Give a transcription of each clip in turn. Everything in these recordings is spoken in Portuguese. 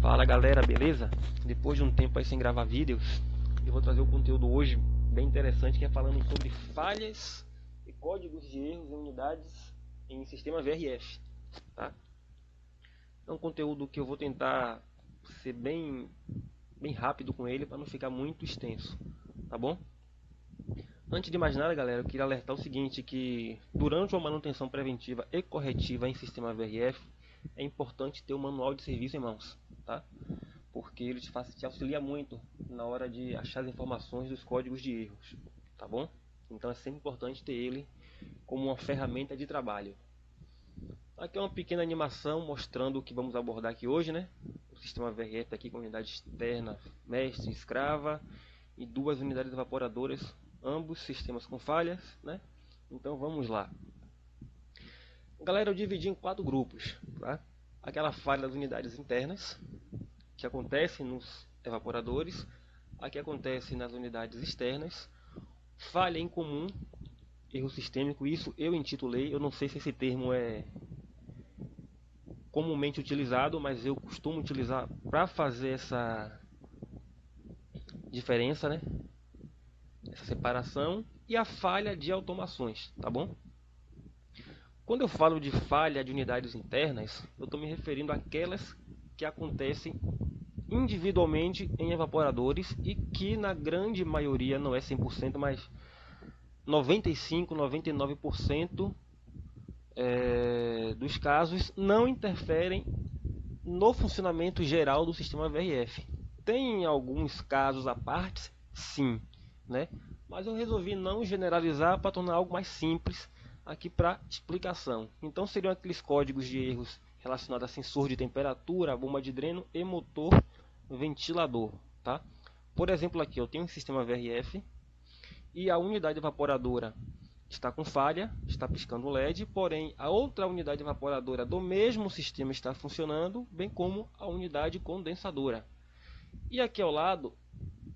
Fala galera, beleza? Depois de um tempo aí sem gravar vídeos, eu vou trazer um conteúdo hoje bem interessante que é falando sobre falhas e códigos de erros em unidades em sistema VRF, tá? É um conteúdo que eu vou tentar ser bem rápido com ele para não ficar muito extenso, tá bom? Antes de mais nada, galera, eu queria alertar o seguinte, que durante uma manutenção preventiva e corretiva em sistema VRF, é importante ter o manual de serviço em mãos, tá? Porque ele te auxilia muito na hora de achar as informações dos códigos de erros, tá bom? Então é sempre importante ter ele como uma ferramenta de trabalho. Aqui é uma pequena animação mostrando o que vamos abordar aqui hoje, né? O sistema VRF aqui com unidade externa, mestre, escrava e duas unidades evaporadoras, ambos sistemas com falhas, né? Então vamos lá. Galera, eu dividi em 4 grupos, tá? Aquela falha das unidades internas, que acontece nos evaporadores, aqui acontece nas unidades externas, falha em comum, erro sistêmico, isso eu intitulei, eu não sei se esse termo é comumente utilizado, mas eu costumo utilizar para fazer essa diferença, né? Essa separação, e a falha de automações, tá bom? Quando eu falo de falha de unidades internas, eu estou me referindo àquelas que acontecem individualmente em evaporadores e que na grande maioria, não é 100%, mas 95, 99% dos casos não interferem no funcionamento geral do sistema VRF. Tem alguns casos à parte, sim, né? Mas eu resolvi não generalizar para tornar algo mais simples aqui para explicação. Então seriam aqueles códigos de erros relacionados a sensor de temperatura, bomba de dreno e motor ventilador, tá? Por exemplo, aqui eu tenho um sistema VRF e a unidade evaporadora está com falha, está piscando o LED, porém a outra unidade evaporadora do mesmo sistema está funcionando, bem como a unidade condensadora. E aqui ao lado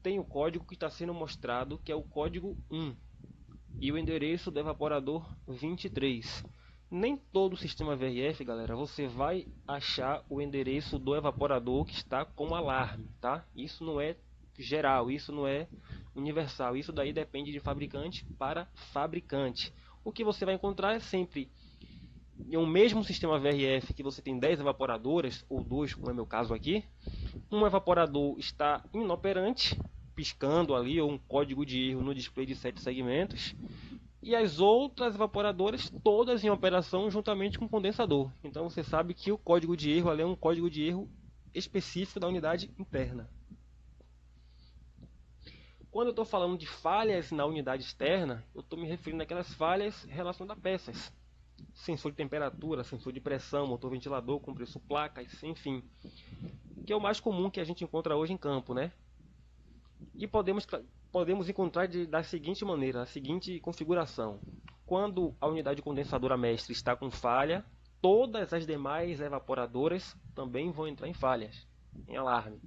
tem o código que está sendo mostrado, que é o código 1 e o endereço do evaporador 23. Nem todo sistema VRF, galera, você vai achar o endereço do evaporador que está com alarme, tá? Isso não é geral, isso não é universal, isso daí depende de fabricante para fabricante. O que você vai encontrar é sempre em um mesmo sistema VRF que você tem 10 evaporadoras, ou 2, como é meu caso aqui, um evaporador está inoperante, piscando ali, ou um código de erro no display de 7 segmentos, e as outras evaporadoras todas em operação juntamente com o condensador. Então você sabe que o código de erro ali é um código de erro específico da unidade interna. Quando eu estou falando de falhas na unidade externa, eu estou me referindo àquelas falhas relacionadas a peças. Sensor de temperatura, sensor de pressão, motor ventilador, compressor, placas, enfim. Que é o mais comum que a gente encontra hoje em campo, né? E podemos encontrar da seguinte maneira, a seguinte configuração. Quando a unidade condensadora mestre está com falha, todas as demais evaporadoras também vão entrar em falhas, em alarme.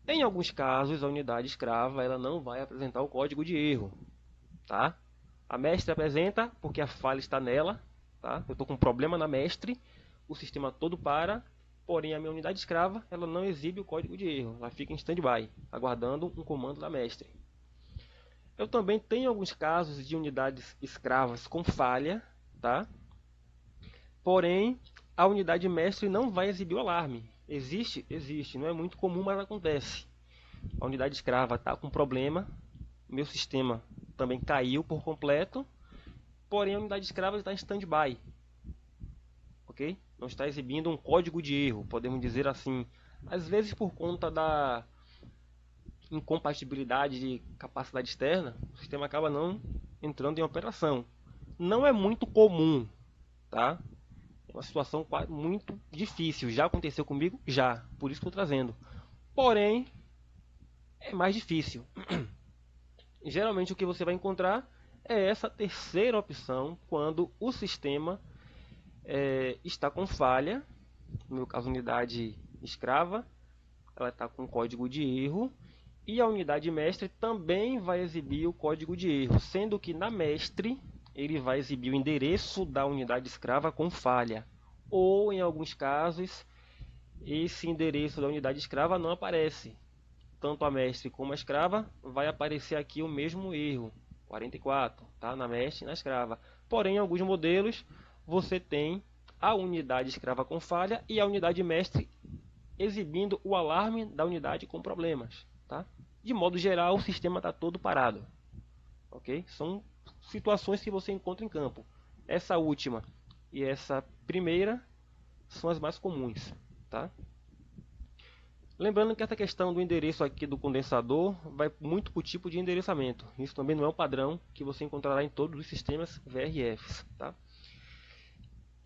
Em alguns casos, a unidade escrava ela não vai apresentar o código de erro, tá? A mestre apresenta porque a falha está nela, tá? Eu estou com um problema na mestre, o sistema todo para, porém a minha unidade escrava ela não exibe o código de erro, ela fica em stand-by, aguardando um comando da mestre. Eu também tenho alguns casos de unidades escravas com falha, tá? Porém, a unidade mestre não vai exibir o alarme. Existe? Existe. Não é muito comum, mas acontece. A unidade escrava está com problema, meu sistema também caiu por completo, porém a unidade escrava está em stand-by. Ok? Não está exibindo um código de erro, podemos dizer assim. Às vezes por conta da incompatibilidade de capacidade externa, o sistema acaba não entrando em operação. Não é muito comum, tá? É uma situação muito difícil. Já aconteceu comigo? Já. Por isso que estou trazendo. Porém, é mais difícil. Geralmente o que você vai encontrar é essa terceira opção quando o sistema está com falha. No meu caso, unidade escrava, ela está com código de erro. E a unidade mestre também vai exibir o código de erro, sendo que na mestre ele vai exibir o endereço da unidade escrava com falha. Ou, em alguns casos, esse endereço da unidade escrava não aparece. Tanto a mestre como a escrava vai aparecer aqui o mesmo erro, 44, tá? Na mestre e na escrava. Porém, em alguns modelos você tem a unidade escrava com falha e a unidade mestre exibindo o alarme da unidade com problemas, tá? De modo geral, o sistema está todo parado, ok? São situações que você encontra em campo. Essa última e essa primeira são as mais comuns, tá? Lembrando que essa questão do endereço aqui do condensador vai muito para o tipo de endereçamento. Isso também não é um padrão que você encontrará em todos os sistemas VRFs, tá?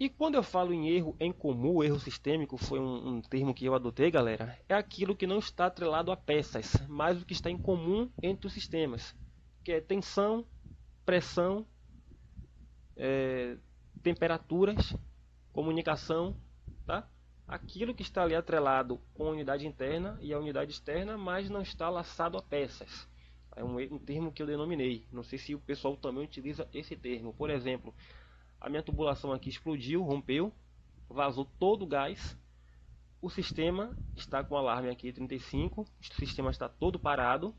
E quando eu falo em erro em comum, erro sistêmico, foi um termo que eu adotei, galera, é aquilo que não está atrelado a peças, mas o que está em comum entre os sistemas, que é tensão, pressão, temperaturas, comunicação, tá? Aquilo que está ali atrelado com a unidade interna e a unidade externa, mas não está laçado a peças. É um termo que eu denominei. Não sei se o pessoal também utiliza esse termo. Por exemplo, a minha tubulação aqui explodiu, rompeu, vazou todo o gás. O sistema está com o alarme aqui 35, o sistema está todo parado.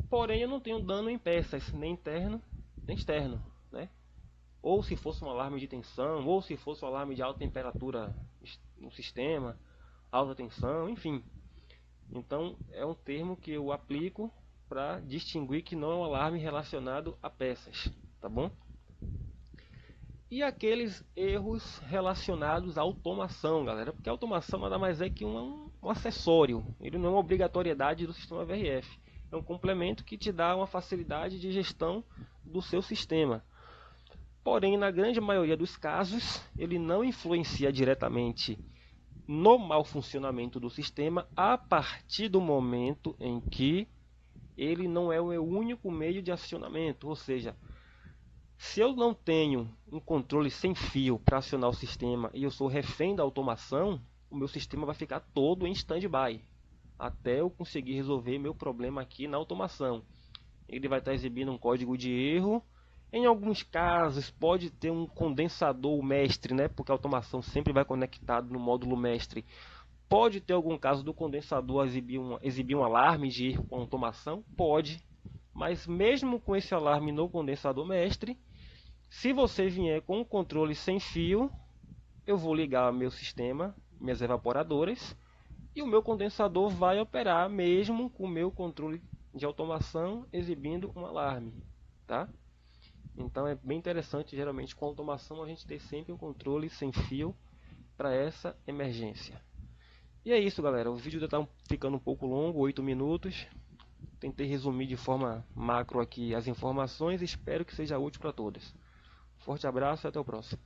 Porém, eu não tenho dano em peças, nem interno, nem externo, né? Ou se fosse um alarme de tensão, ou se fosse um alarme de alta temperatura no sistema, alta tensão, enfim. Então é um termo que eu aplico para distinguir que não é um alarme relacionado a peças, tá bom? E aqueles erros relacionados à automação, galera, porque a automação nada mais é que um acessório, ele não é uma obrigatoriedade do sistema VRF, é um complemento que te dá uma facilidade de gestão do seu sistema. Porém, na grande maioria dos casos, ele não influencia diretamente no mau funcionamento do sistema a partir do momento em que ele não é o meu único meio de acionamento. Ou seja, se eu não tenho um controle sem fio para acionar o sistema e eu sou refém da automação, o meu sistema vai ficar todo em stand-by até eu conseguir resolver meu problema aqui na automação. Ele vai estar exibindo um código de erro. Em alguns casos pode ter um condensador mestre, né? Porque a automação sempre vai conectado no módulo mestre. Pode ter algum caso do condensador exibir um alarme de erro com automação? Pode. Mas mesmo com esse alarme no condensador mestre, se você vier com um controle sem fio, eu vou ligar meu sistema, minhas evaporadoras, e o meu condensador vai operar mesmo com o meu controle de automação exibindo um alarme, tá? Então é bem interessante, geralmente com automação a gente ter sempre um controle sem fio para essa emergência. E é isso, galera, o vídeo está ficando um pouco longo, 8 minutos. Tentei resumir de forma macro aqui as informações e espero que seja útil para todos. Forte abraço e até o próximo.